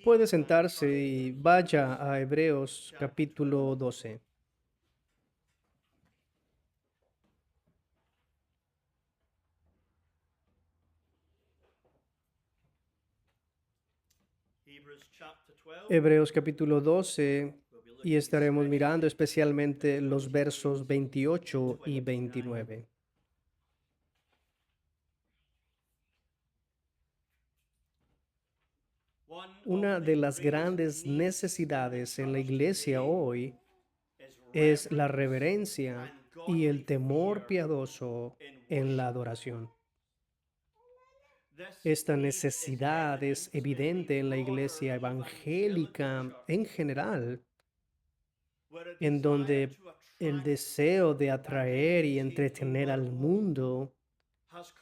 Puede sentarse y vaya a Hebreos capítulo 12. Hebreos capítulo 12 y estaremos mirando especialmente los versos 28 y 29. Una de las grandes necesidades en la iglesia hoy es la reverencia y el temor piadoso en la adoración. Esta necesidad es evidente en la iglesia evangélica en general, en donde el deseo de atraer y entretener al mundo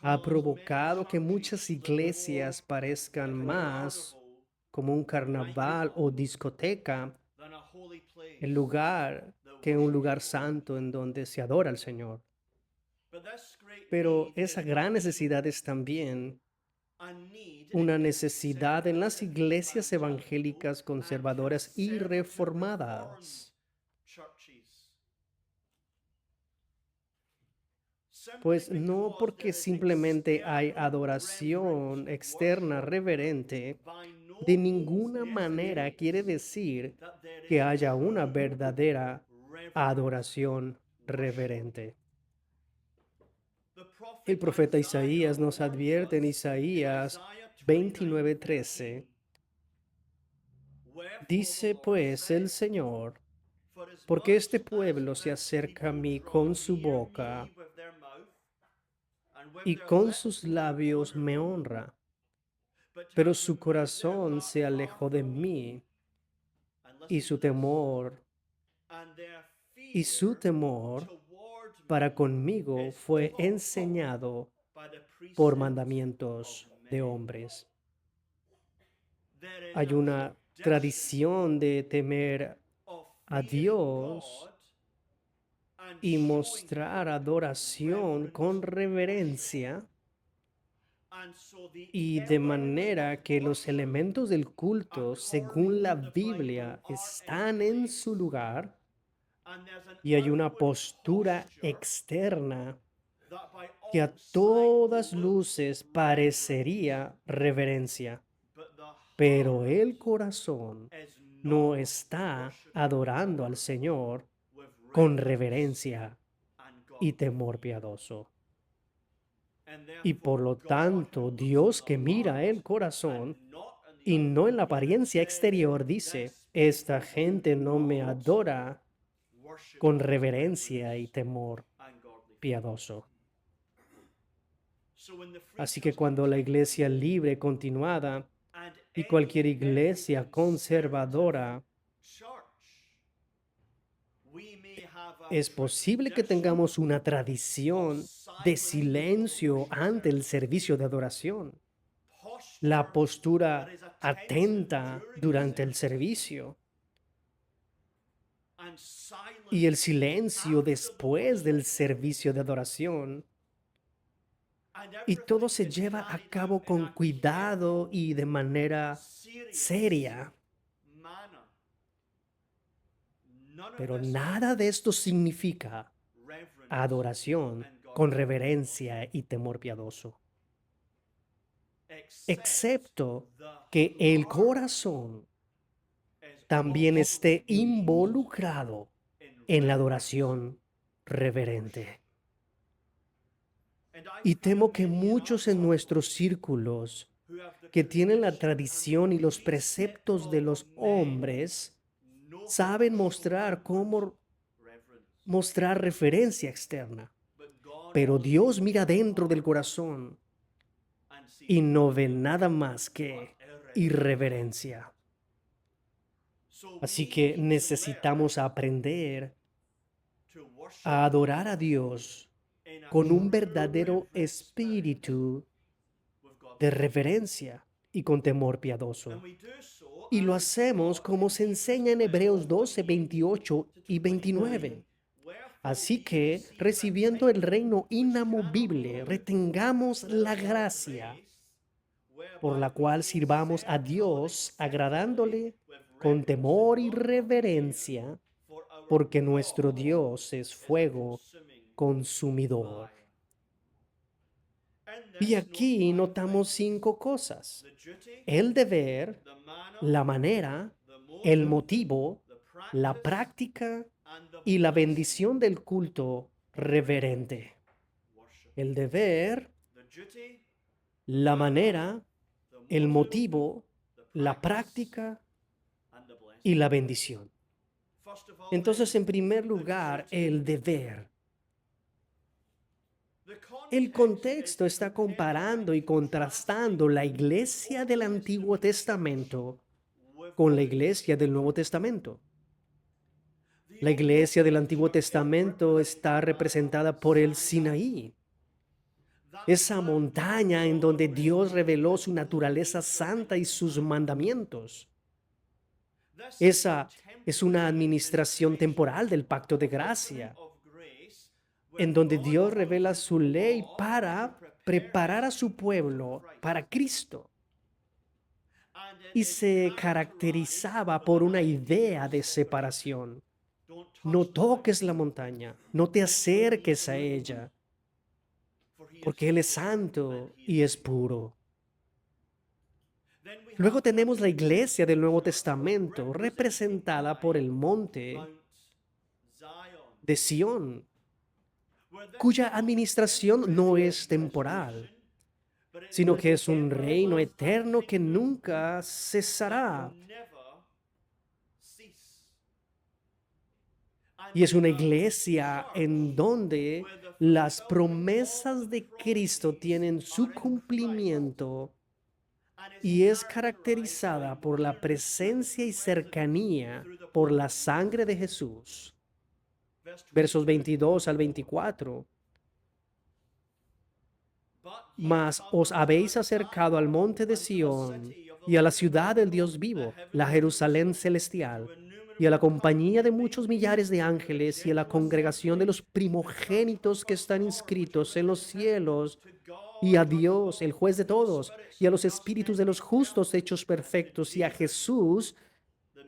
ha provocado que muchas iglesias parezcan más como un carnaval o discoteca en lugar que un lugar santo en donde se adora al Señor. Pero esa gran necesidad es también una necesidad en las iglesias evangélicas conservadoras y reformadas. Pues no porque simplemente hay adoración externa reverente, de ninguna manera quiere decir que haya una verdadera adoración reverente. El profeta Isaías nos advierte en Isaías 29:13, dice pues el Señor, porque este pueblo se acerca a mí con su boca y con sus labios me honra, pero su corazón se alejó de mí y su temor para conmigo fue enseñado por mandamientos de hombres. Hay una tradición de temer a Dios y mostrar adoración con reverencia y de manera que los elementos del culto, según la Biblia, están en su lugar y hay una postura externa que a todas luces parecería reverencia, pero el corazón no está adorando al Señor con reverencia y temor piadoso. Y por lo tanto, Dios que mira el corazón y no en la apariencia exterior dice, esta gente no me adora con reverencia y temor piadoso. Así que cuando la iglesia libre continuada y cualquier iglesia conservadora, es posible que tengamos una tradición de silencio ante el servicio de adoración, la postura atenta durante el servicio y el silencio después del servicio de adoración. Y todo se lleva a cabo con cuidado y de manera seria. Pero nada de esto significa adoración con reverencia y temor piadoso, excepto que el corazón también esté involucrado en la adoración reverente. Y temo que muchos en nuestros círculos que tienen la tradición y los preceptos de los hombres saben mostrar referencia externa, pero Dios mira dentro del corazón y no ve nada más que irreverencia. Así que necesitamos aprender a adorar a Dios con un verdadero espíritu de reverencia y con temor piadoso. Y lo hacemos como se enseña en Hebreos 12, 28 y 29. Así que, recibiendo el reino inamovible, retengamos la gracia por la cual sirvamos a Dios agradándole con temor y reverencia, porque nuestro Dios es fuego consumidor. Y aquí notamos 5 cosas: el deber, la manera, el motivo, la práctica y la bendición del culto reverente. El deber, la manera, el motivo, la práctica y la bendición. Entonces, en primer lugar, el deber. El contexto está comparando y contrastando la iglesia del Antiguo Testamento con la iglesia del Nuevo Testamento. La iglesia del Antiguo Testamento está representada por el Sinaí, esa montaña en donde Dios reveló su naturaleza santa y sus mandamientos. Esa es una administración temporal del pacto de gracia, en donde Dios revela su ley para preparar a su pueblo para Cristo. Y se caracterizaba por una idea de separación. No toques la montaña, no te acerques a ella, porque Él es santo y es puro. Luego tenemos la iglesia del Nuevo Testamento, representada por el monte de Sión, cuya administración no es temporal, sino que es un reino eterno que nunca cesará. Y es una iglesia en donde las promesas de Cristo tienen su cumplimiento y es caracterizada por la presencia y cercanía por la sangre de Jesús. Versos 22 al 24. Mas os habéis acercado al monte de Sión y a la ciudad del Dios vivo, la Jerusalén celestial, y a la compañía de muchos millares de ángeles y a la congregación de los primogénitos que están inscritos en los cielos, y a Dios, el juez de todos, y a los espíritus de los justos hechos perfectos, y a Jesús,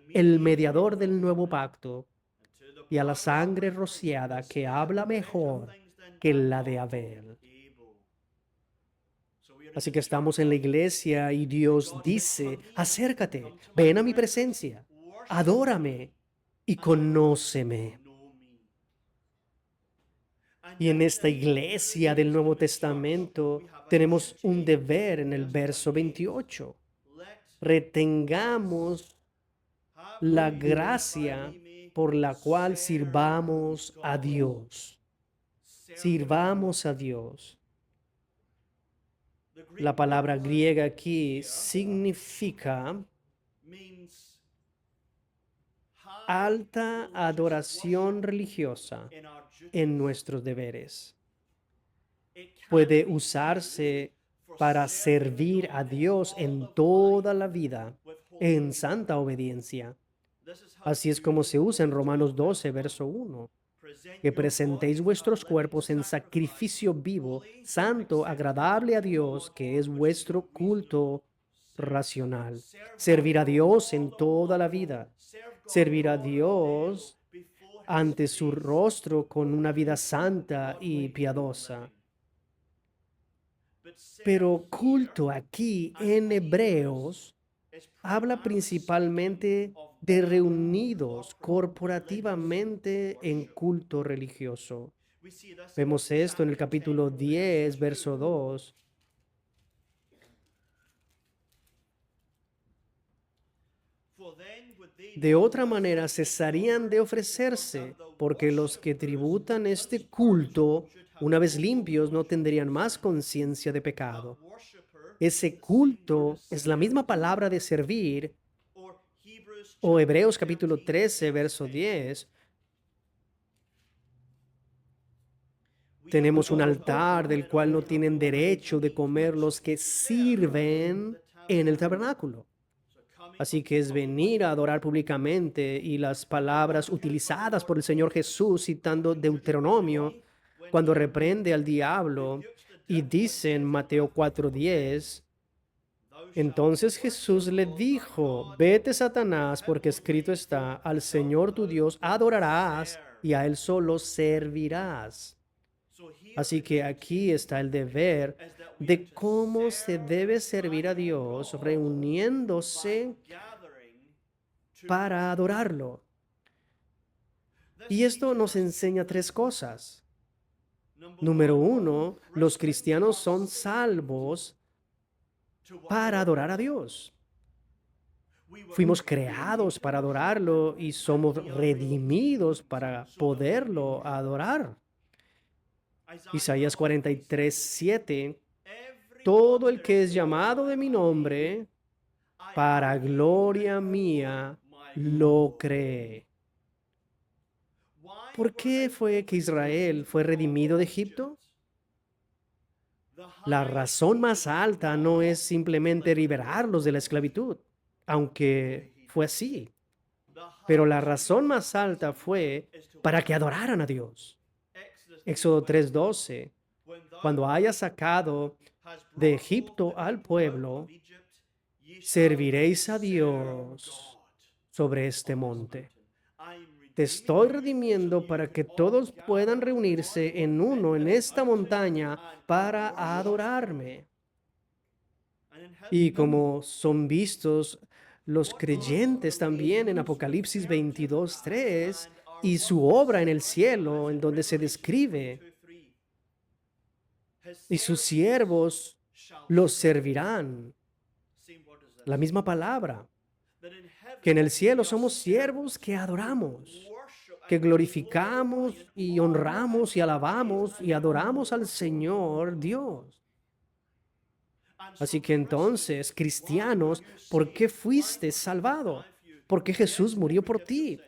el mediador del nuevo pacto, y a la sangre rociada que habla mejor que la de Abel. Así que estamos en la iglesia y Dios dice: acércate, ven a mi presencia, adórame y conóceme. Y en esta iglesia del Nuevo Testamento tenemos un deber en el verso 28. Retengamos la gracia por la cual sirvamos a Dios. Sirvamos a Dios. La palabra griega aquí significa alta adoración religiosa en nuestros deberes. Puede usarse para servir a Dios en toda la vida, en santa obediencia. Así es como se usa en Romanos 12, verso 1. Que presentéis vuestros cuerpos en sacrificio vivo, santo, agradable a Dios, que es vuestro culto racional. Servir a Dios en toda la vida. Servir a Dios ante su rostro con una vida santa y piadosa. Pero culto aquí en Hebreos habla principalmente de reunidos corporativamente en culto religioso. Vemos esto en el capítulo 10, verso 2. De otra manera cesarían de ofrecerse, porque los que tributan este culto, una vez limpios, no tendrían más conciencia de pecado. Ese culto es la misma palabra de servir, o Hebreos capítulo 13, verso 10. Tenemos un altar del cual no tienen derecho de comer los que sirven en el tabernáculo. Así que es venir a adorar públicamente, y las palabras utilizadas por el Señor Jesús citando Deuteronomio cuando reprende al diablo y dice en Mateo 4:10: Entonces Jesús le dijo, vete, Satanás, porque escrito está, al Señor tu Dios adorarás y a Él solo servirás. Así que aquí está el deber de cómo se debe servir a Dios reuniéndose para adorarlo. Y esto nos enseña tres cosas. Número uno, los cristianos son salvos para adorar a Dios. Fuimos creados para adorarlo y somos redimidos para poderlo adorar. Isaías 43:7, todo el que es llamado de mi nombre, para gloria mía, lo cree. ¿Por qué fue que Israel fue redimido de Egipto? La razón más alta no es simplemente liberarlos de la esclavitud, aunque fue así, pero la razón más alta fue para que adoraran a Dios. Éxodo 3:12, cuando haya sacado de Egipto al pueblo, serviréis a Dios sobre este monte. Te estoy redimiendo para que todos puedan reunirse en uno en esta montaña para adorarme. Y como son vistos los creyentes también en Apocalipsis 22:3 y su obra en el cielo, en donde se describe, y sus siervos los servirán. La misma palabra, que en el cielo somos siervos que adoramos, que glorificamos y honramos y alabamos y adoramos al Señor Dios. Así que entonces, cristianos, ¿por qué fuiste salvado? Porque Jesús murió por ti.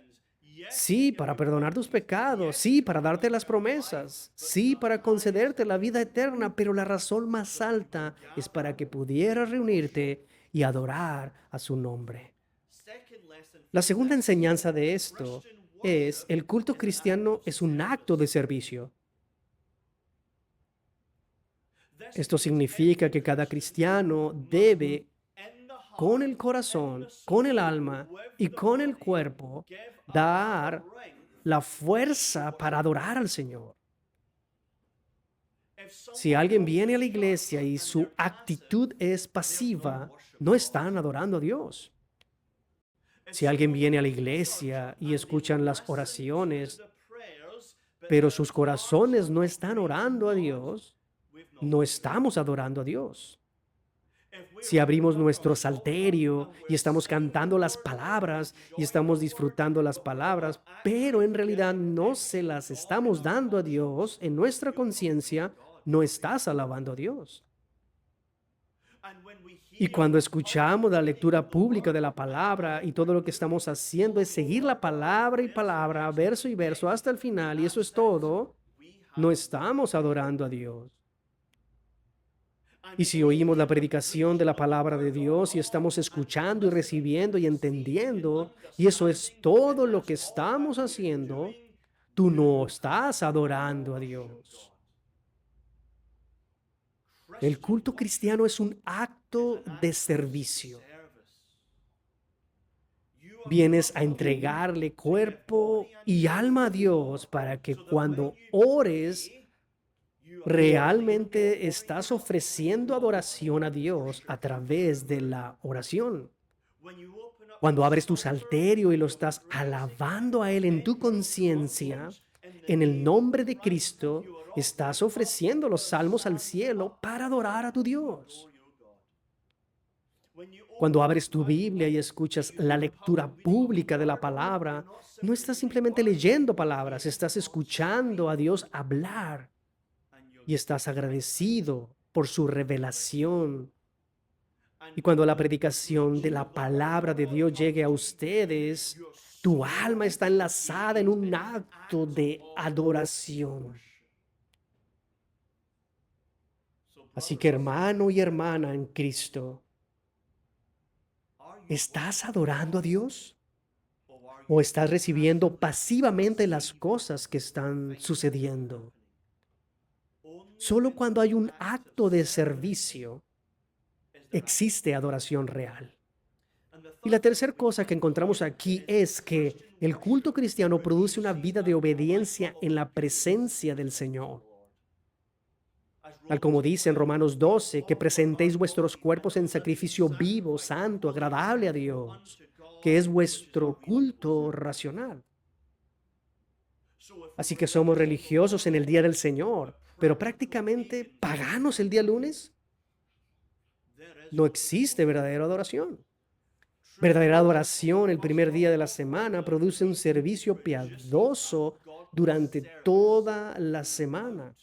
Sí, para perdonar tus pecados, sí, para darte las promesas, sí, para concederte la vida eterna, pero la razón más alta es para que pudieras reunirte y adorar a su nombre. La segunda enseñanza de esto es, el culto cristiano es un acto de servicio. Esto significa que cada cristiano debe, con el corazón, con el alma y con el cuerpo, dar la fuerza para adorar al Señor. Si alguien viene a la iglesia y su actitud es pasiva, no están adorando a Dios. Si alguien viene a la iglesia y escuchan las oraciones, pero sus corazones no están orando a Dios, no estamos adorando a Dios. Si abrimos nuestro salterio y estamos cantando las palabras y estamos disfrutando las palabras, pero en realidad no se las estamos dando a Dios en nuestra conciencia, no estás alabando a Dios. Y cuando escuchamos la lectura pública de la palabra y todo lo que estamos haciendo es seguir la palabra y palabra, verso y verso hasta el final, y eso es todo, no estamos adorando a Dios. Y si oímos la predicación de la palabra de Dios y estamos escuchando y recibiendo y entendiendo, y eso es todo lo que estamos haciendo, tú no estás adorando a Dios. El culto cristiano es un acto de servicio. Vienes a entregarle cuerpo y alma a Dios para que cuando ores, realmente estás ofreciendo adoración a Dios a través de la oración. Cuando abres tu salterio y lo estás alabando a Él en tu conciencia, en el nombre de Cristo, estás ofreciendo los salmos al cielo para adorar a tu Dios. Cuando abres tu Biblia y escuchas la lectura pública de la palabra, no estás simplemente leyendo palabras, estás escuchando a Dios hablar y estás agradecido por su revelación. Y cuando la predicación de la palabra de Dios llegue a ustedes, tu alma está enlazada en un acto de adoración. Así que hermano y hermana en Cristo, ¿estás adorando a Dios? ¿O estás recibiendo pasivamente las cosas que están sucediendo? Solo cuando hay un acto de servicio existe adoración real. Y la tercera cosa que encontramos aquí es que el culto cristiano produce una vida de obediencia en la presencia del Señor. Tal como dice en Romanos 12, que presentéis vuestros cuerpos en sacrificio vivo, santo, agradable a Dios, que es vuestro culto racional. Así que somos religiosos en el día del Señor, pero prácticamente paganos el día lunes. No existe verdadera adoración. Verdadera adoración el primer día de la semana produce un servicio piadoso durante toda la semana.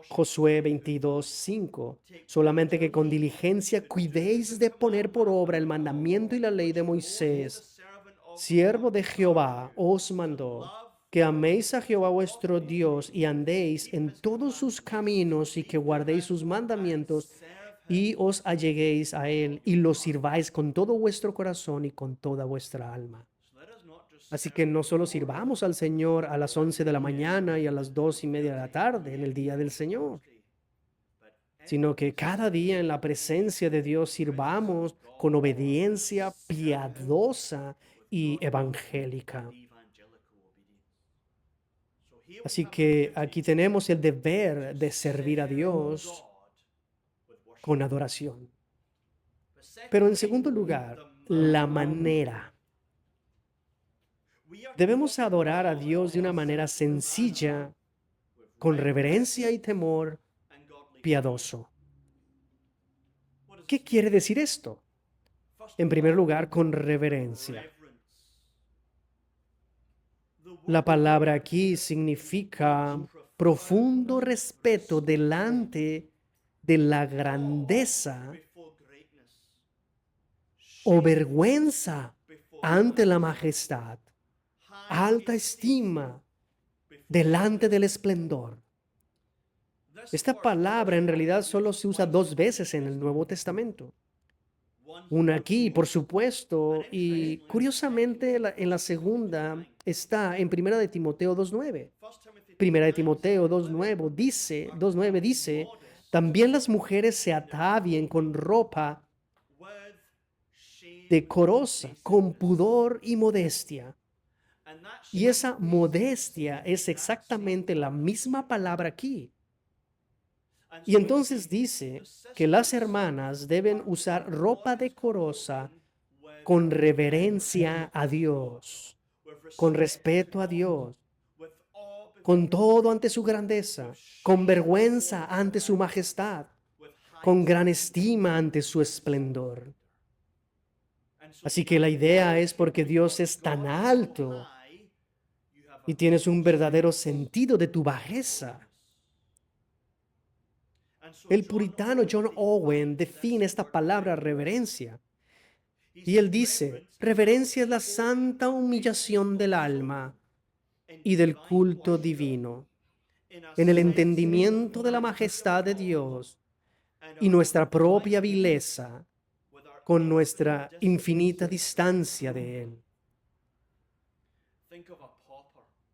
Josué 22:5. Solamente que con diligencia cuidéis de poner por obra el mandamiento y la ley de Moisés, siervo de Jehová, os mandó, que améis a Jehová vuestro Dios y andéis en todos sus caminos y que guardéis sus mandamientos y os alleguéis a él y lo sirváis con todo vuestro corazón y con toda vuestra alma. Así que no solo sirvamos al Señor a las 11 de la mañana y a las 2:30 de la tarde en el día del Señor, sino que cada día en la presencia de Dios sirvamos con obediencia piadosa y evangélica. Así que aquí tenemos el deber de servir a Dios con adoración. Pero en segundo lugar, la manera. Debemos adorar a Dios de una manera sencilla, con reverencia y temor piadoso. ¿Qué quiere decir esto? En primer lugar, con reverencia. La palabra aquí significa profundo respeto delante de la grandeza o vergüenza ante la majestad, alta estima delante del esplendor. Esta palabra en realidad solo se usa 2 veces en el Nuevo Testamento. Una aquí, por supuesto, y curiosamente en la segunda está en Primera de Timoteo 2:9. Primera de Timoteo 2:9 dice, también las mujeres se atavien con ropa decorosa, con pudor y modestia. Y esa modestia es exactamente la misma palabra aquí. Y entonces dice que las hermanas deben usar ropa decorosa con reverencia a Dios, con respeto a Dios, con todo ante su grandeza, con vergüenza ante su majestad, con gran estima ante su esplendor. Así que la idea es porque Dios es tan alto y tienes un verdadero sentido de tu bajeza. El puritano John Owen define esta palabra reverencia. Y él dice, reverencia es la santa humillación del alma y del culto divino, en el entendimiento de la majestad de Dios y nuestra propia vileza con nuestra infinita distancia de Él.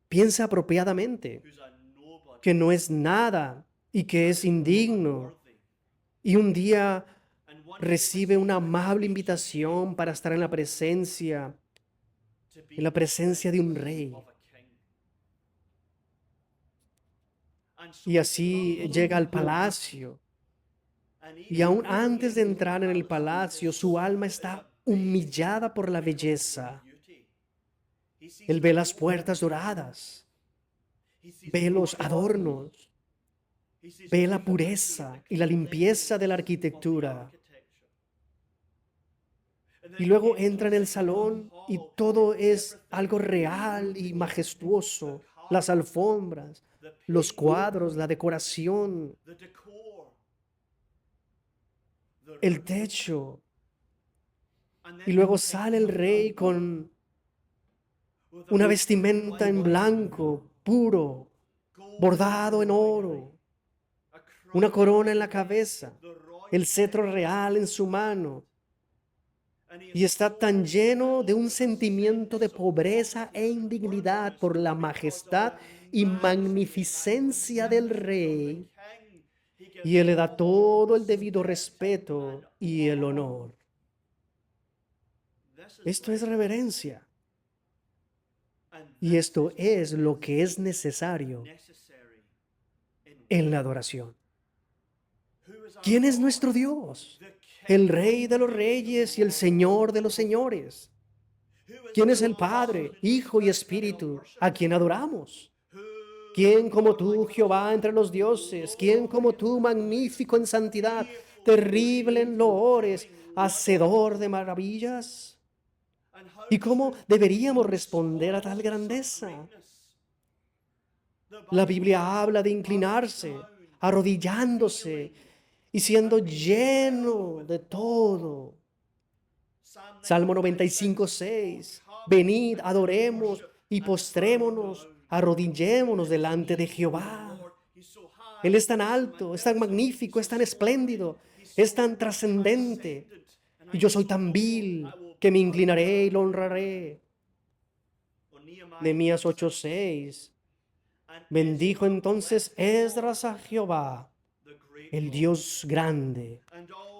Piensa apropiadamente que no es nada y que es indigno y un día recibe una amable invitación para estar en la presencia de un rey. Y así llega al palacio. Y aún antes de entrar en el palacio, su alma está humillada por la belleza. Él ve las puertas doradas, ve los adornos, ve la pureza y la limpieza de la arquitectura. Y luego entra en el salón y todo es algo real y majestuoso. Las alfombras, los cuadros, la decoración, el techo. Y luego sale el rey con una vestimenta en blanco, puro, bordado en oro, una corona en la cabeza, el cetro real en su mano. Y está tan lleno de un sentimiento de pobreza e indignidad por la majestad y magnificencia del rey, y Él le da todo el debido respeto y el honor. Esto es reverencia y esto es lo que es necesario en la adoración. ¿Quién es nuestro Dios? El Rey de los Reyes y el Señor de los Señores. ¿Quién es el Padre, Hijo y Espíritu a quien adoramos? ¿Quién como tú, Jehová, entre los dioses? ¿Quién como tú, magnífico en santidad, terrible en loores, hacedor de maravillas? ¿Y cómo deberíamos responder a tal grandeza? La Biblia habla de inclinarse, arrodillándose y siendo lleno de todo. Salmo 95:6. Venid, adoremos y postrémonos, arrodillémonos delante de Jehová. Él es tan alto, es tan magnífico, es tan espléndido, es tan trascendente. Y yo soy tan vil que me inclinaré y lo honraré. Nehemías 8:6. Bendijo entonces Esdras a Jehová, el Dios grande.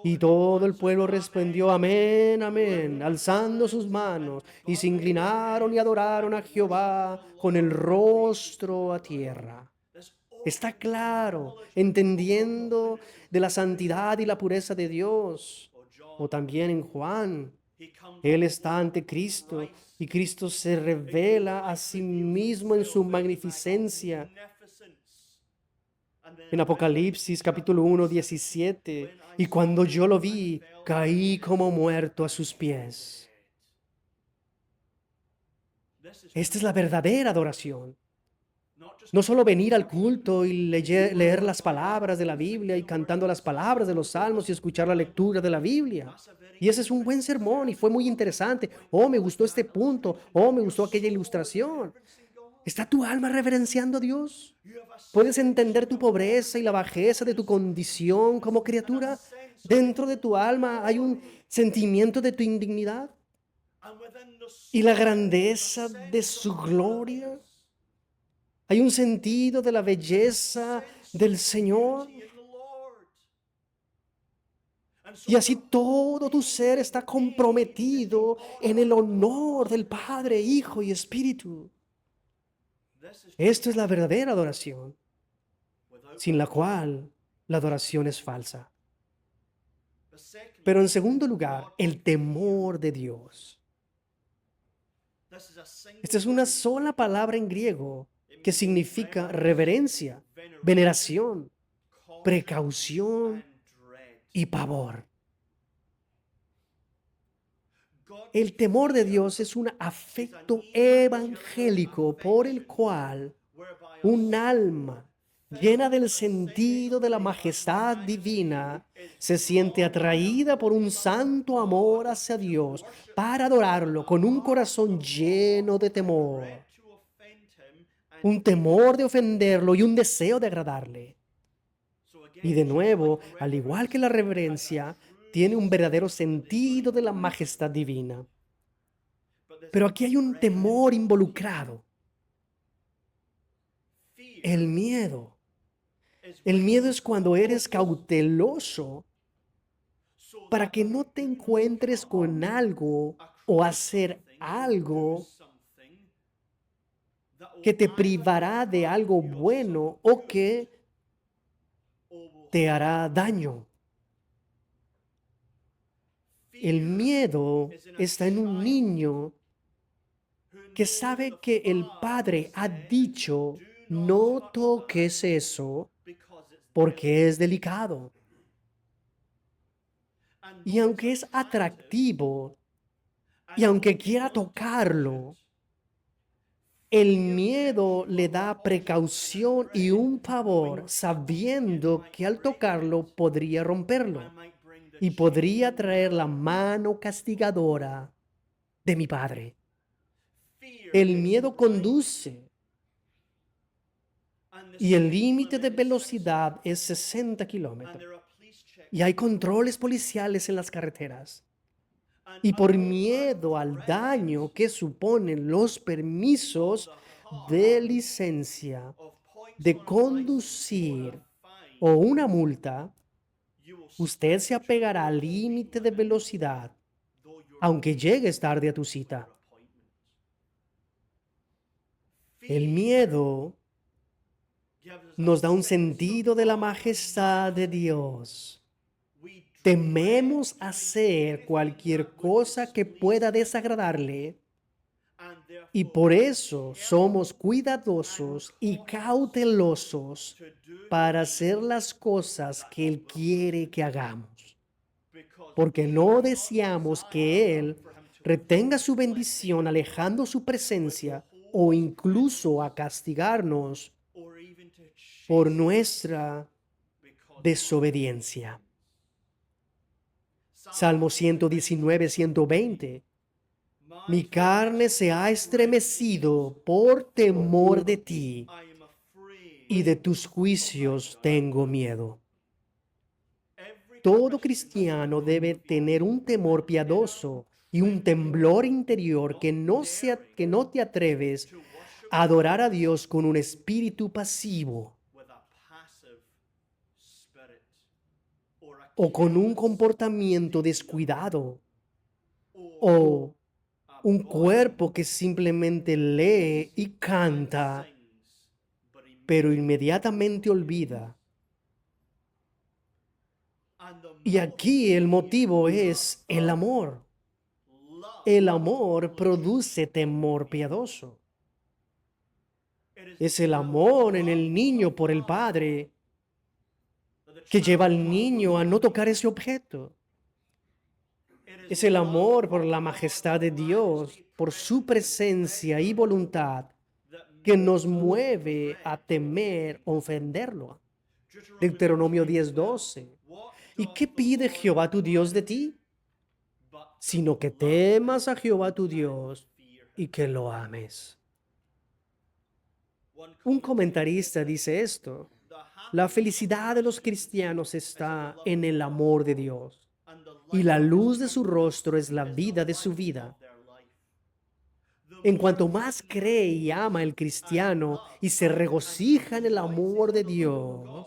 Y todo el pueblo respondió, amén, amén, alzando sus manos, y se inclinaron y adoraron a Jehová con el rostro a tierra. Está claro, entendiendo de la santidad y la pureza de Dios. O también en Juan, Él está ante Cristo y Cristo se revela a sí mismo en su magnificencia. En Apocalipsis capítulo 1:17, y cuando yo lo vi, caí como muerto a sus pies. Esta es la verdadera adoración. No solo venir al culto y leer las palabras de la Biblia y cantando las palabras de los salmos y escuchar la lectura de la Biblia. Y ese es un buen sermón y fue muy interesante. Oh, me gustó este punto. Oh, me gustó aquella ilustración. ¿Está tu alma reverenciando a Dios? ¿Puedes entender tu pobreza y la bajeza de tu condición como criatura? Dentro de tu alma hay un sentimiento de tu indignidad y la grandeza de su gloria. Hay un sentido de la belleza del Señor. Y así todo tu ser está comprometido en el honor del Padre, Hijo y Espíritu. Esto es la verdadera adoración, sin la cual la adoración es falsa. Pero en segundo lugar, el temor de Dios. Esta es una sola palabra en griego que significa reverencia, veneración, precaución y pavor. El temor de Dios es un afecto evangélico por el cual un alma llena del sentido de la majestad divina se siente atraída por un santo amor hacia Dios para adorarlo con un corazón lleno de temor, un temor de ofenderlo y un deseo de agradarle. Y de nuevo, al igual que la reverencia, tiene un verdadero sentido de la majestad divina. Pero aquí hay un temor involucrado. El miedo. El miedo es cuando eres cauteloso para que no te encuentres con algo o hacer algo que te privará de algo bueno o que te hará daño. El miedo está en un niño que sabe que el padre ha dicho, no toques eso porque es delicado. Y aunque es atractivo, y aunque quiera tocarlo, el miedo le da precaución y un pavor, sabiendo que al tocarlo podría romperlo y podría traer la mano castigadora de mi padre. El miedo conduce y el límite de velocidad es 60 kilómetros. Y hay controles policiales en las carreteras. Y por miedo al daño que suponen los permisos de licencia de conducir, o una multa, usted se apegará al límite de velocidad, aunque llegues tarde a tu cita. El miedo nos da un sentido de la majestad de Dios. Tememos hacer cualquier cosa que pueda desagradarle y por eso somos cuidadosos y cautelosos para hacer las cosas que Él quiere que hagamos, porque no deseamos que Él retenga su bendición alejando su presencia o incluso a castigarnos por nuestra desobediencia. Salmo 119, 120. Mi carne se ha estremecido por temor de ti, y de tus juicios tengo miedo. Todo cristiano debe tener un temor piadoso y un temblor interior que no te atreves a adorar a Dios con un espíritu pasivo o con un comportamiento descuidado o un cuerpo que simplemente lee y canta, pero inmediatamente olvida. Y aquí el motivo es el amor. El amor produce temor piadoso. Es el amor en el niño por el padre que lleva al niño a no tocar ese objeto. Es el amor por la majestad de Dios, por su presencia y voluntad, que nos mueve a temer ofenderlo. Deuteronomio 10:12. ¿Y qué pide Jehová tu Dios de ti? Sino que temas a Jehová tu Dios y que lo ames. Un comentarista dice esto: la felicidad de los cristianos está en el amor de Dios, y la luz de su rostro es la vida de su vida. En cuanto más cree y ama el cristiano y se regocija en el amor de Dios,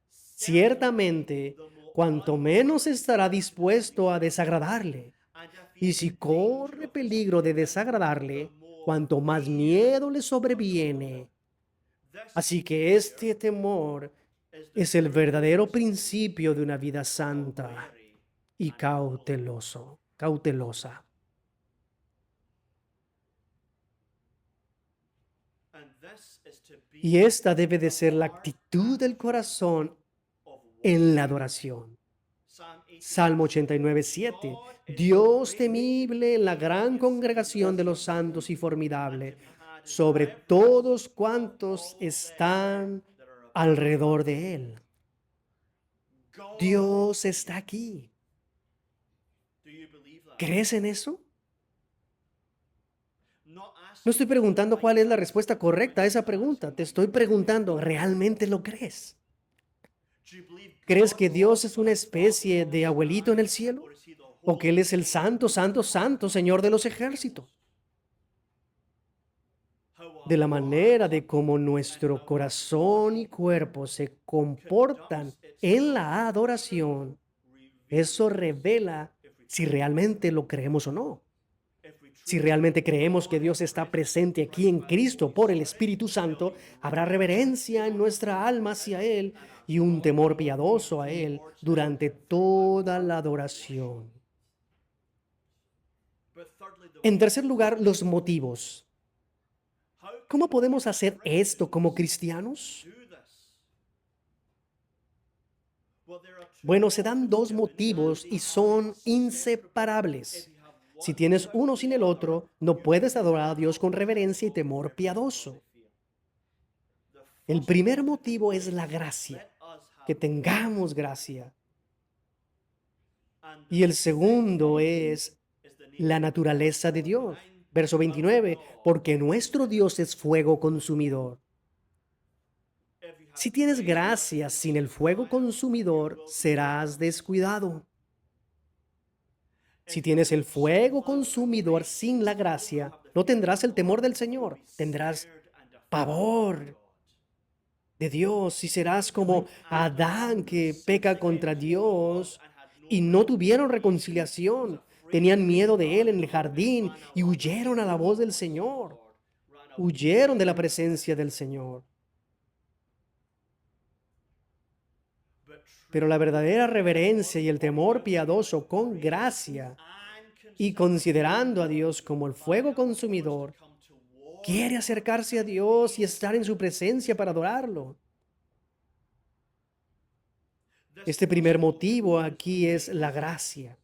ciertamente, cuanto menos estará dispuesto a desagradarle. Y si corre peligro de desagradarle, cuanto más miedo le sobreviene. Así que este temor es el verdadero principio de una vida santa y cautelosa. Y esta debe de ser la actitud del corazón en la adoración. Salmo 89:7. Dios temible en la gran congregación de los santos y formidable sobre todos cuantos están alrededor de él. Dios está aquí. ¿Crees en eso? No estoy preguntando cuál es la respuesta correcta a esa pregunta. Te estoy preguntando, ¿realmente lo crees? ¿Crees que Dios es una especie de abuelito en el cielo? ¿O que Él es el santo, santo, santo, Señor de los ejércitos? De la manera de cómo nuestro corazón y cuerpo se comportan en la adoración, eso revela si realmente lo creemos o no. Si realmente creemos que Dios está presente aquí en Cristo por el Espíritu Santo, habrá reverencia en nuestra alma hacia Él y un temor piadoso a Él durante toda la adoración. En tercer lugar, los motivos. ¿Cómo podemos hacer esto como cristianos? Bueno, se dan dos motivos y son inseparables. Si tienes uno sin el otro, no puedes adorar a Dios con reverencia y temor piadoso. El primer motivo es la gracia, que tengamos gracia. Y el segundo es la naturaleza de Dios. Verso 29, porque nuestro Dios es fuego consumidor. Si tienes gracia sin el fuego consumidor, serás descuidado. Si tienes el fuego consumidor sin la gracia, no tendrás el temor del Señor, tendrás pavor. de Dios y serás como Adán que peca contra Dios y no tuvieron reconciliación. Tenían miedo de él en el jardín y huyeron a la voz del Señor. Huyeron de la presencia del Señor. Pero la verdadera reverencia y el temor piadoso con gracia y considerando a Dios como el fuego consumidor, quiere acercarse a Dios y estar en su presencia para adorarlo. Este primer motivo aquí es la gracia.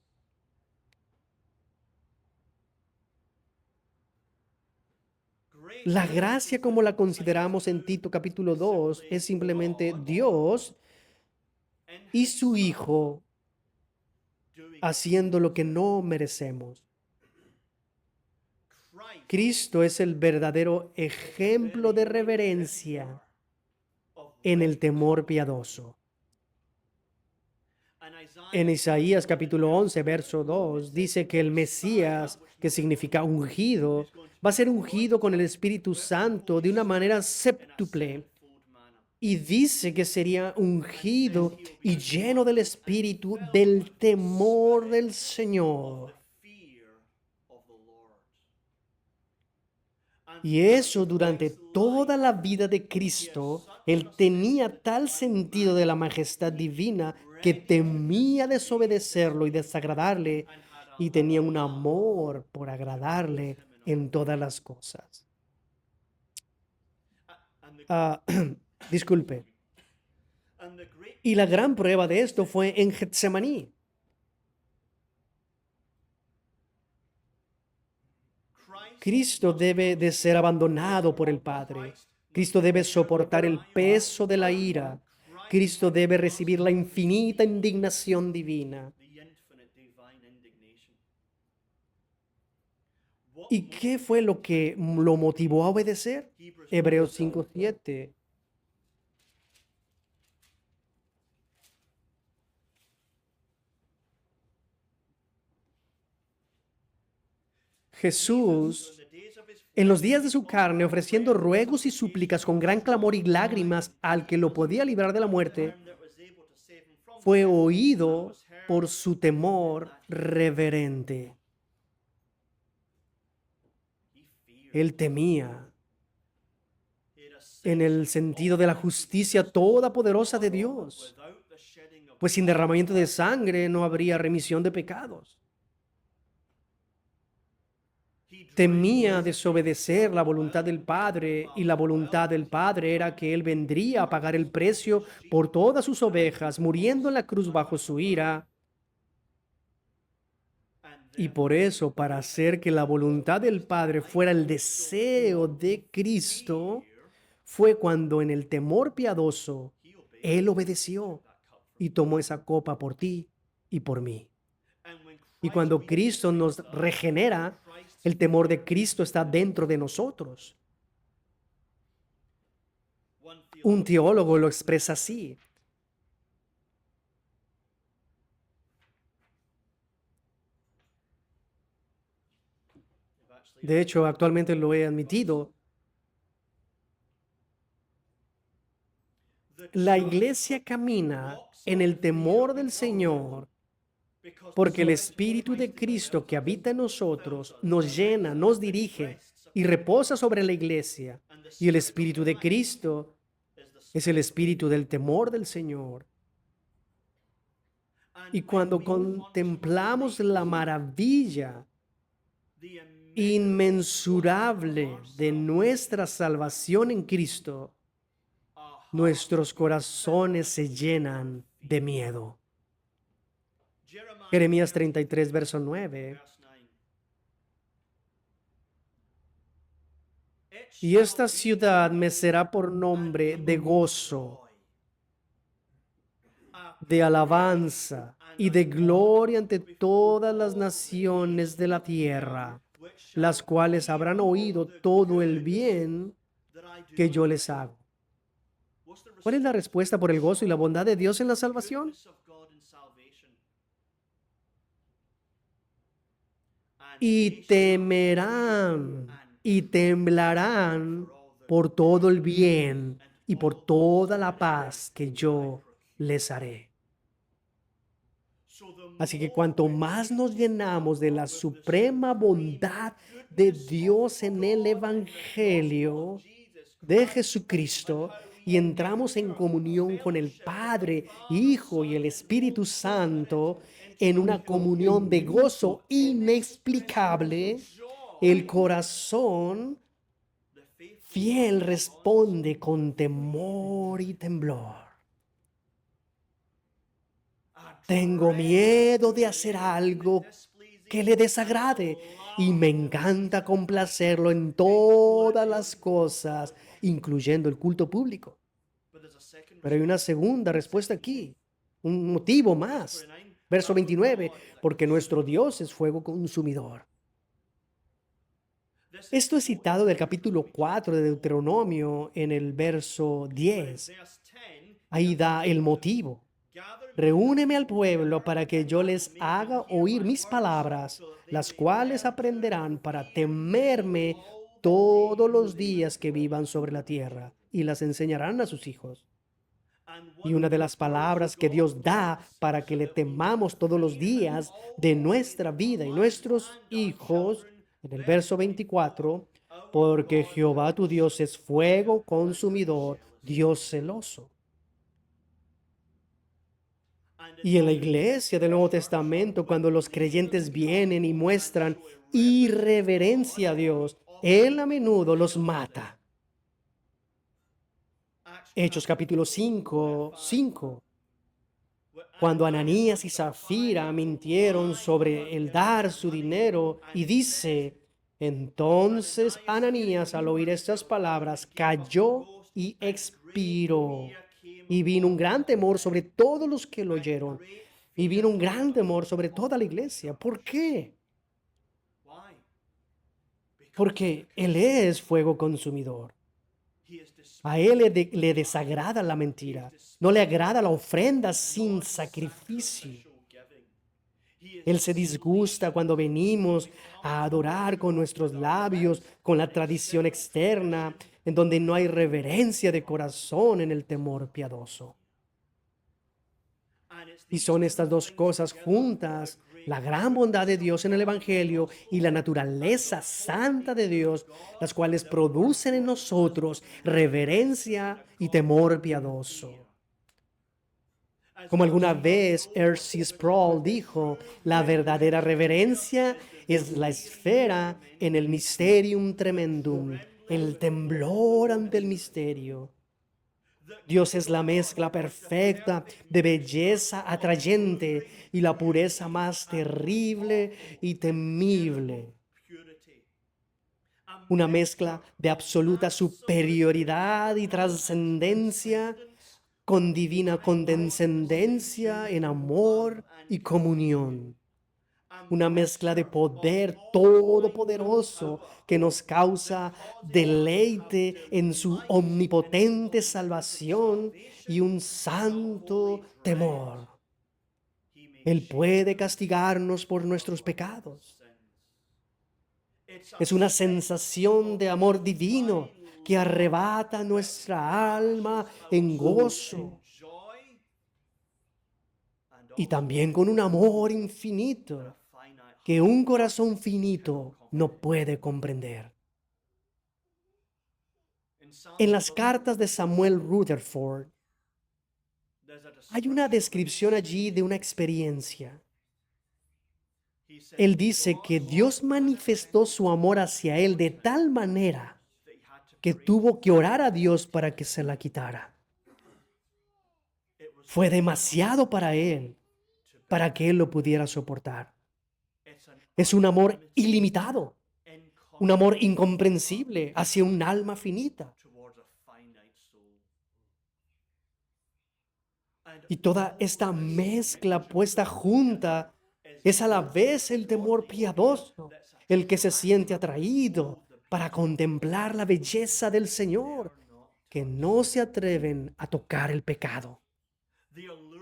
La gracia como la consideramos en Tito capítulo 2 es simplemente Dios y su Hijo haciendo lo que no merecemos. Cristo es el verdadero ejemplo de reverencia en el temor piadoso. En Isaías capítulo 11, verso 2, dice que el Mesías, que significa ungido, va a ser ungido con el Espíritu Santo de una manera séptuple. Y dice que sería ungido y lleno del Espíritu del temor del Señor. Y eso durante toda la vida de Cristo, Él tenía tal sentido de la majestad divina que temía desobedecerlo y desagradarle y tenía un amor por agradarle en todas las cosas. Ah, disculpe. Y la gran prueba de esto fue en Getsemaní. Cristo debe de ser abandonado por el Padre. Cristo debe soportar el peso de la ira. Cristo debe recibir la infinita indignación divina. ¿Y qué fue lo que lo motivó a obedecer? Hebreos 5:7. Jesús, en los días de su carne, ofreciendo ruegos y súplicas con gran clamor y lágrimas al que lo podía librar de la muerte, fue oído por su temor reverente. Él temía en el sentido de la justicia todopoderosa de Dios, pues sin derramamiento de sangre no habría remisión de pecados. Temía desobedecer la voluntad del Padre y la voluntad del Padre era que Él vendría a pagar el precio por todas sus ovejas, muriendo en la cruz bajo su ira. Y por eso, para hacer que la voluntad del Padre fuera el deseo de Cristo, fue cuando en el temor piadoso Él obedeció y tomó esa copa por ti y por mí. Y cuando Cristo nos regenera, el temor de Cristo está dentro de nosotros. Un teólogo lo expresa así. De hecho, actualmente lo he admitido. La iglesia camina en el temor del Señor porque el Espíritu de Cristo que habita en nosotros nos llena, nos dirige y reposa sobre la iglesia. Y el Espíritu de Cristo es el espíritu del temor del Señor. Y cuando contemplamos la maravilla inmensurable de nuestra salvación en Cristo, nuestros corazones se llenan de miedo. Jeremías 33, verso 9. Y esta ciudad me será por nombre de gozo, de alabanza y de gloria ante todas las naciones de la tierra, las cuales habrán oído todo el bien que yo les hago. ¿Cuál es la respuesta por el gozo y la bondad de Dios en la salvación? Y temerán y temblarán por todo el bien y por toda la paz que yo les haré. Así que cuanto más nos llenamos de la suprema bondad de Dios en el Evangelio de Jesucristo y entramos en comunión con el Padre, Hijo y el Espíritu Santo, en una comunión de gozo inexplicable, el corazón fiel responde con temor y temblor. Tengo miedo de hacer algo que le desagrade y me encanta complacerlo en todas las cosas, incluyendo el culto público. Pero hay una segunda respuesta aquí, un motivo más. Verso 29, porque nuestro Dios es fuego consumidor. Esto es citado del capítulo 4 de Deuteronomio en el verso 10. Ahí da el motivo. Reúneme al pueblo para que yo les haga oír mis palabras, las cuales aprenderán para temerme todos los días que vivan sobre la tierra, y las enseñarán a sus hijos. Y una de las palabras que Dios da para que le temamos todos los días de nuestra vida y nuestros hijos, en el verso 24, porque Jehová tu Dios es fuego consumidor, Dios celoso. Y en la iglesia del Nuevo Testamento, cuando los creyentes vienen y muestran irreverencia a Dios, Él a menudo los mata. Hechos capítulo 5. Cuando Ananías y Zafira mintieron sobre el dar su dinero y dice, entonces Ananías al oír estas palabras cayó y expiró. Y vino un gran temor sobre todos los que lo oyeron. Y vino un gran temor sobre toda la iglesia. ¿Por qué? Porque Él es fuego consumidor. A Él le desagrada la mentira. No le agrada la ofrenda sin sacrificio. Él se disgusta cuando venimos a adorar con nuestros labios, con la tradición externa, en donde no hay reverencia de corazón en el temor piadoso. Y son estas dos cosas juntas, la gran bondad de Dios en el Evangelio y la naturaleza santa de Dios, las cuales producen en nosotros reverencia y temor piadoso. Como alguna vez R.C. Sproul dijo, la verdadera reverencia es la esfera en el mysterium tremendum, el temblor ante el misterio. Dios es la mezcla perfecta de belleza atrayente y la pureza más terrible y temible. Una mezcla de absoluta superioridad y trascendencia con divina condescendencia en amor y comunión. Una mezcla de poder todopoderoso que nos causa deleite en su omnipotente salvación y un santo temor. Él puede castigarnos por nuestros pecados. Es una sensación de amor divino que arrebata nuestra alma en gozo y también con un amor infinito que un corazón finito no puede comprender. En las cartas de Samuel Rutherford hay una descripción allí de una experiencia. Él dice que Dios manifestó su amor hacia él de tal manera que tuvo que orar a Dios para que se la quitara. Fue demasiado para él, para que él lo pudiera soportar. Es un amor ilimitado, un amor incomprensible hacia un alma finita. Y toda esta mezcla puesta junta es a la vez el temor piadoso, el que se siente atraído para contemplar la belleza del Señor, que no se atreven a tocar el pecado.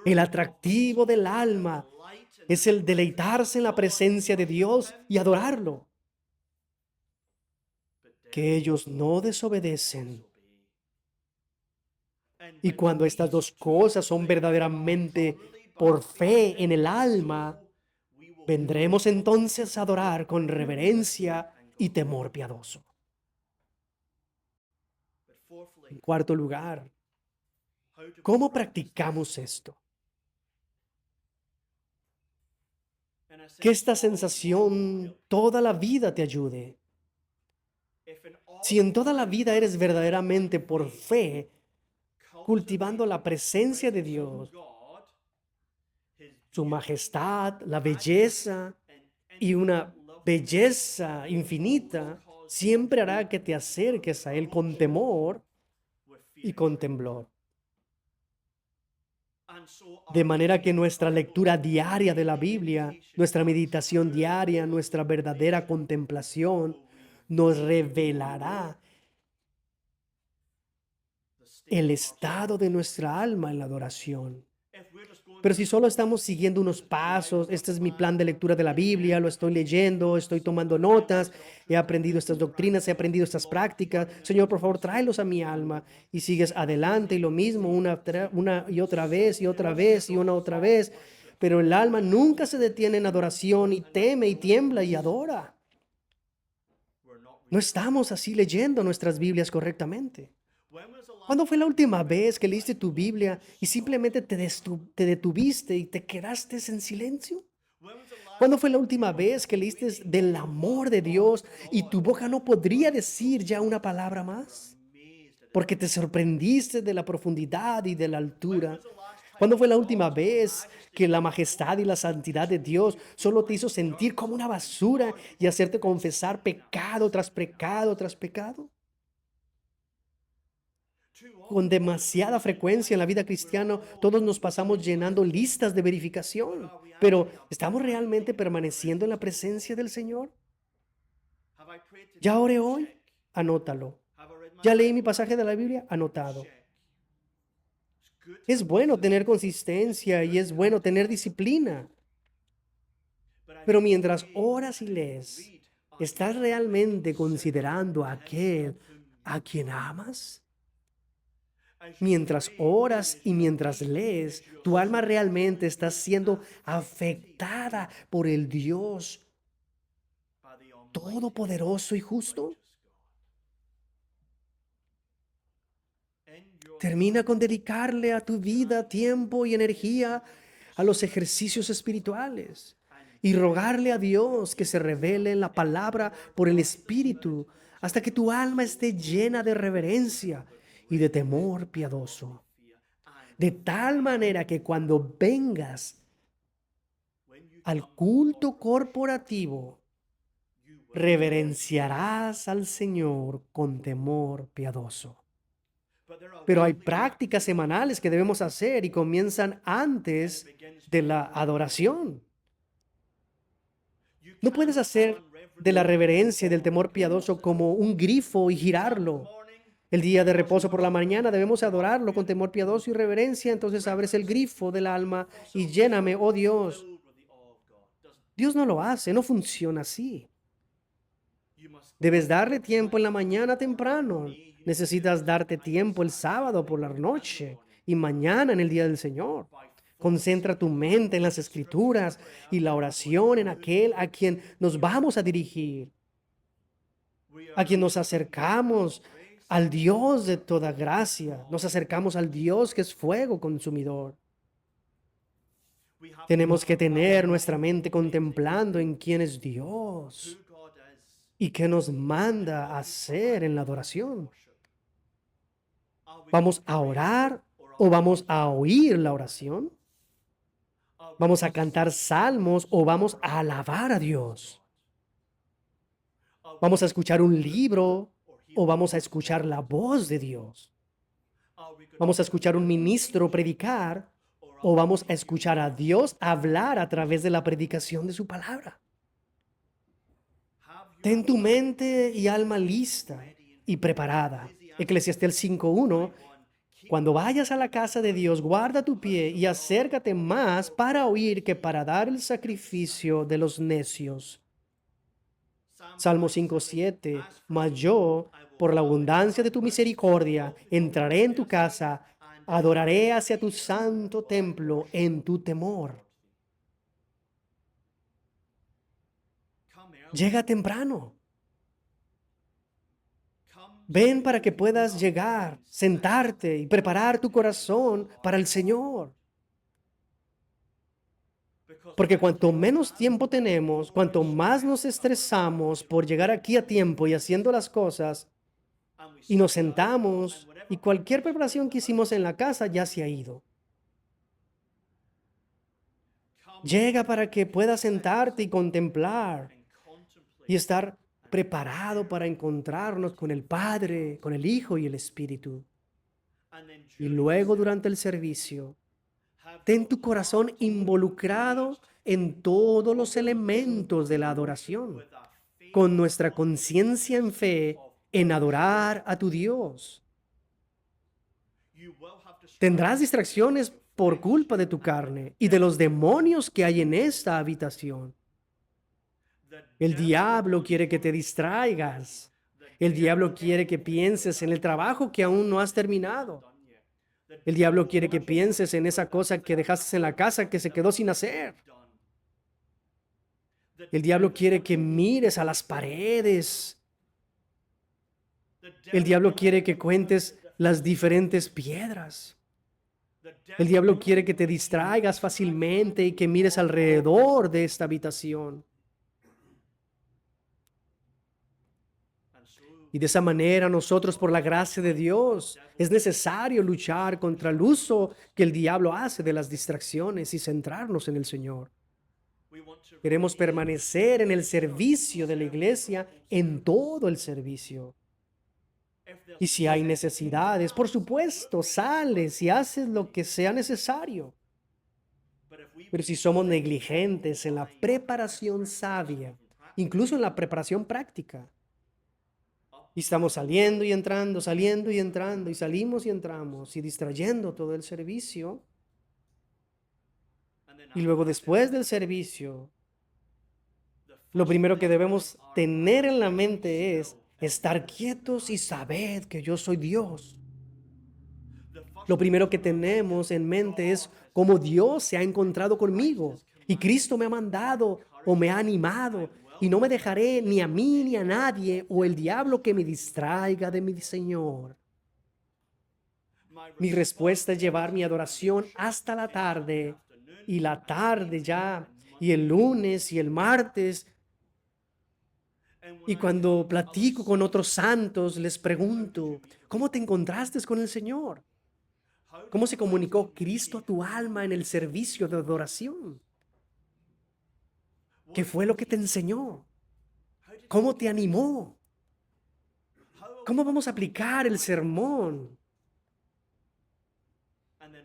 El atractivo del alma es el deleitarse en la presencia de Dios y adorarlo. Que ellos no desobedecen. Y cuando estas dos cosas son verdaderamente por fe en el alma, vendremos entonces a adorar con reverencia y temor piadoso. En cuarto lugar, ¿cómo practicamos esto? Que esta sensación toda la vida te ayude. Si en toda la vida eres verdaderamente por fe, cultivando la presencia de Dios, su majestad, la belleza y una belleza infinita, siempre hará que te acerques a Él con temor y con temblor. De manera que nuestra lectura diaria de la Biblia, nuestra meditación diaria, nuestra verdadera contemplación, nos revelará el estado de nuestra alma en la adoración. Pero si solo estamos siguiendo unos pasos, este es mi plan de lectura de la Biblia, lo estoy leyendo, estoy tomando notas, he aprendido estas doctrinas, he aprendido estas prácticas, Señor, por favor, tráelos a mi alma, y sigues adelante y lo mismo una y otra vez y otra vez y una otra vez, pero el alma nunca se detiene en adoración y teme y tiembla y adora. No estamos así leyendo nuestras Biblias correctamente. ¿Cuándo fue la última vez que leíste tu Biblia y simplemente te detuviste y te quedaste en silencio? ¿Cuándo fue la última vez que leíste del amor de Dios y tu boca no podría decir ya una palabra más? Porque te sorprendiste de la profundidad y de la altura. ¿Cuándo fue la última vez que la majestad y la santidad de Dios solo te hizo sentir como una basura y hacerte confesar pecado tras pecado tras pecado? Con demasiada frecuencia en la vida cristiana, todos nos pasamos llenando listas de verificación, pero ¿estamos realmente permaneciendo en la presencia del Señor? ¿Ya oré hoy? Anótalo. ¿Ya leí mi pasaje de la Biblia? Anotado. Es bueno tener consistencia y es bueno tener disciplina, pero mientras oras y lees, ¿estás realmente considerando a aquel a quien amas? Mientras oras y mientras lees, tu alma realmente está siendo afectada por el Dios todopoderoso y justo. Termina con dedicarle a tu vida tiempo y energía a los ejercicios espirituales y rogarle a Dios que se revele en la palabra por el Espíritu hasta que tu alma esté llena de reverencia y de temor piadoso. De tal manera que cuando vengas al culto corporativo, reverenciarás al Señor con temor piadoso. Pero hay prácticas semanales que debemos hacer y comienzan antes de la adoración. No puedes hacer de la reverencia y del temor piadoso como un grifo y girarlo. El día de reposo por la mañana debemos adorarlo con temor piadoso y reverencia. Entonces abres el grifo del alma y lléname, oh Dios. Dios no lo hace, no funciona así. Debes darle tiempo en la mañana temprano. Necesitas darte tiempo el sábado por la noche y mañana en el día del Señor. Concentra tu mente en las escrituras y la oración en aquel a quien nos vamos a dirigir, a quien nos acercamos al Dios de toda gracia. Nos acercamos al Dios que es fuego consumidor. Tenemos que tener nuestra mente contemplando en quién es Dios y qué nos manda a hacer en la adoración. ¿Vamos a orar o vamos a oír la oración? ¿Vamos a cantar salmos o vamos a alabar a Dios? ¿Vamos a escuchar un libro o vamos a escuchar la voz de Dios? ¿Vamos a escuchar un ministro predicar o vamos a escuchar a Dios hablar a través de la predicación de su palabra? Ten tu mente y alma lista y preparada. Eclesiastés 5:1. Cuando vayas a la casa de Dios, guarda tu pie y acércate más para oír que para dar el sacrificio de los necios. Salmo 5:7. Mas yo, por la abundancia de tu misericordia, entraré en tu casa Adoraré hacia tu santo templo en tu temor. Llega temprano. Ven para que puedas llegar, sentarte y preparar tu corazón para el Señor. Porque cuanto menos tiempo tenemos, cuanto más nos estresamos por llegar aquí a tiempo y haciendo las cosas, y nos sentamos y cualquier preparación que hicimos en la casa ya se ha ido. Llega para que puedas sentarte y contemplar y estar preparado para encontrarnos con el Padre, con el Hijo y el Espíritu. Y luego durante el servicio, ten tu corazón involucrado en todos los elementos de la adoración, con nuestra conciencia en fe en adorar a tu Dios. Tendrás distracciones por culpa de tu carne y de los demonios que hay en esta habitación. El diablo quiere que te distraigas. El diablo quiere que pienses en el trabajo que aún no has terminado. El diablo quiere que pienses en esa cosa que dejaste en la casa que se quedó sin hacer. El diablo quiere que mires a las paredes. El diablo quiere que cuentes las diferentes piedras. El diablo quiere que te distraigas fácilmente y que mires alrededor de esta habitación. Y de esa manera nosotros, por la gracia de Dios, es necesario luchar contra el uso que el diablo hace de las distracciones y centrarnos en el Señor. Queremos permanecer en el servicio de la iglesia, en todo el servicio. Y si hay necesidades, por supuesto, sales y haces lo que sea necesario. Pero si somos negligentes en la preparación sabia, incluso en la preparación práctica, y estamos saliendo y entrando, y salimos y entramos, y distrayendo todo el servicio, y luego después del servicio, lo primero que debemos tener en la mente es estar quietos y saber que yo soy Dios. Lo primero que tenemos en mente es cómo Dios se ha encontrado conmigo y Cristo me ha mandado o me ha animado y no me dejaré ni a mí ni a nadie o el diablo que me distraiga de mi Señor. Mi respuesta es llevar mi adoración hasta la tarde y la tarde ya y el lunes y el martes. Y cuando platico con otros santos, les pregunto, ¿cómo te encontraste con el Señor? ¿Cómo se comunicó Cristo a tu alma en el servicio de adoración? ¿Qué fue lo que te enseñó? ¿Cómo te animó? ¿Cómo vamos a aplicar el sermón?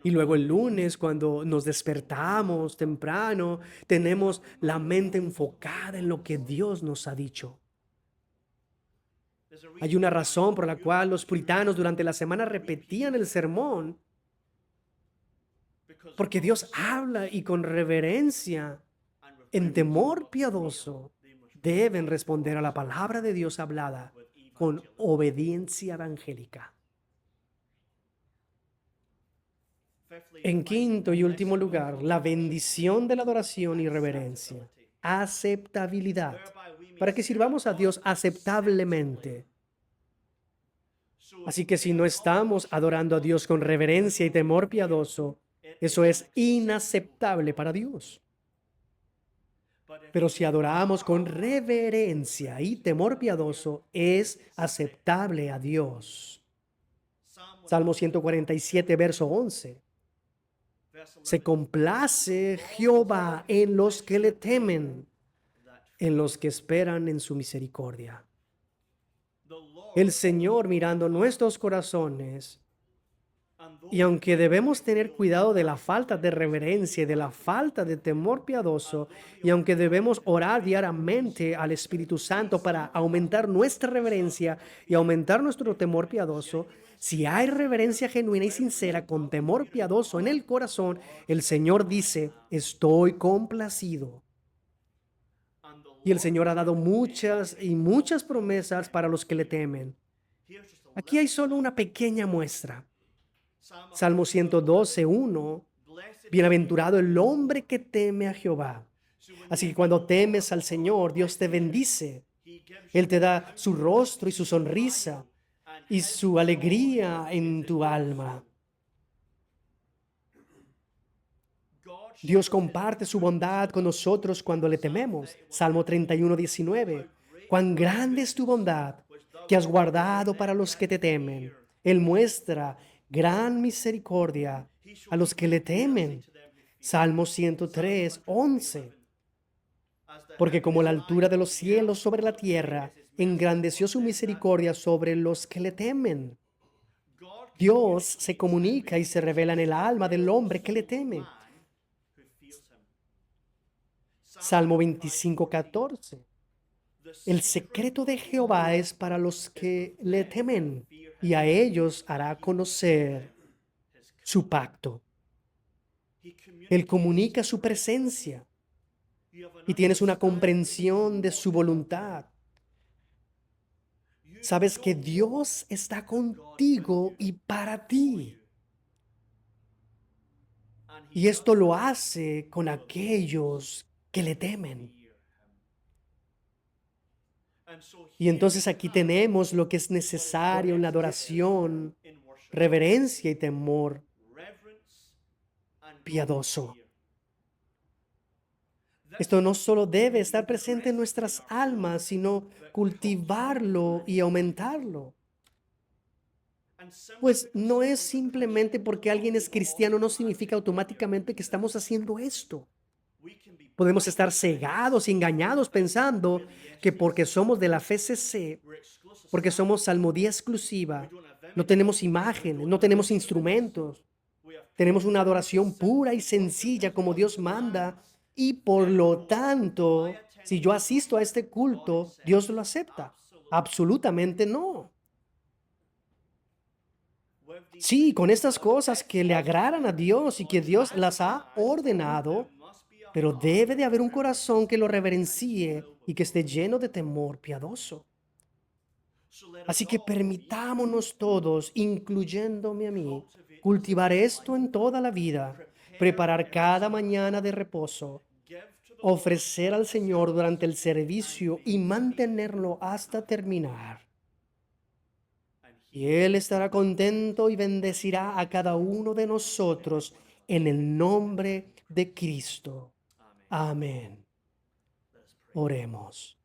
Y luego el lunes, cuando nos despertamos temprano, tenemos la mente enfocada en lo que Dios nos ha dicho. Hay una razón por la cual los puritanos durante la semana repetían el sermón, porque Dios habla y con reverencia, en temor piadoso, deben responder a la palabra de Dios hablada con obediencia evangélica. En quinto y último lugar, la bendición de la adoración y reverencia. Aceptabilidad, para que sirvamos a Dios aceptablemente. Así que si no estamos adorando a Dios con reverencia y temor piadoso, eso es inaceptable para Dios. Pero si adoramos con reverencia y temor piadoso, es aceptable a Dios. Salmo 147, verso 11. Se complace Jehová en los que le temen, en los que esperan en su misericordia. El Señor mirando nuestros corazones, y aunque debemos tener cuidado de la falta de reverencia y de la falta de temor piadoso, y aunque debemos orar diariamente al Espíritu Santo para aumentar nuestra reverencia y aumentar nuestro temor piadoso, si hay reverencia genuina y sincera con temor piadoso en el corazón, el Señor dice, estoy complacido. Y el Señor ha dado muchas y muchas promesas para los que le temen. Aquí hay solo una pequeña muestra. Salmo 112:1. Bienaventurado el hombre que teme a Jehová. Así que cuando temes al Señor, Dios te bendice. Él te da su rostro y su sonrisa y su alegría en tu alma. Dios comparte su bondad con nosotros cuando le tememos. Salmo 31:19. Cuán grande es tu bondad que has guardado para los que te temen. Él muestra gran misericordia a los que le temen. Salmo 103:11. Porque como la altura de los cielos sobre la tierra, engrandeció su misericordia sobre los que le temen. Dios se comunica y se revela en el alma del hombre que le teme. Salmo 25:14. El secreto de Jehová es para los que le temen, y a ellos hará conocer su pacto. Él comunica su presencia y tienes una comprensión de su voluntad. Sabes que Dios está contigo y para ti. Y esto lo hace con aquellos que le temen. Y entonces aquí tenemos lo que es necesario en la adoración, reverencia y temor piadoso. Esto no solo debe estar presente en nuestras almas, sino cultivarlo y aumentarlo. Pues no es simplemente porque alguien es cristiano, no significa automáticamente que estamos haciendo esto. Podemos estar cegados y engañados pensando que porque somos de la FCC, porque somos salmodía exclusiva, no tenemos imágenes, no tenemos instrumentos, tenemos una adoración pura y sencilla como Dios manda y por lo tanto, si yo asisto a este culto, Dios lo acepta. Absolutamente no. Sí, con estas cosas que le agradan a Dios y que Dios las ha ordenado, pero debe de haber un corazón que lo reverencie y que esté lleno de temor piadoso. Así que permitámonos todos, incluyéndome a mí, cultivar esto en toda la vida, preparar cada mañana de reposo, ofrecer al Señor durante el servicio y mantenerlo hasta terminar. Y Él estará contento y bendecirá a cada uno de nosotros en el nombre de Cristo. Amén. Oremos.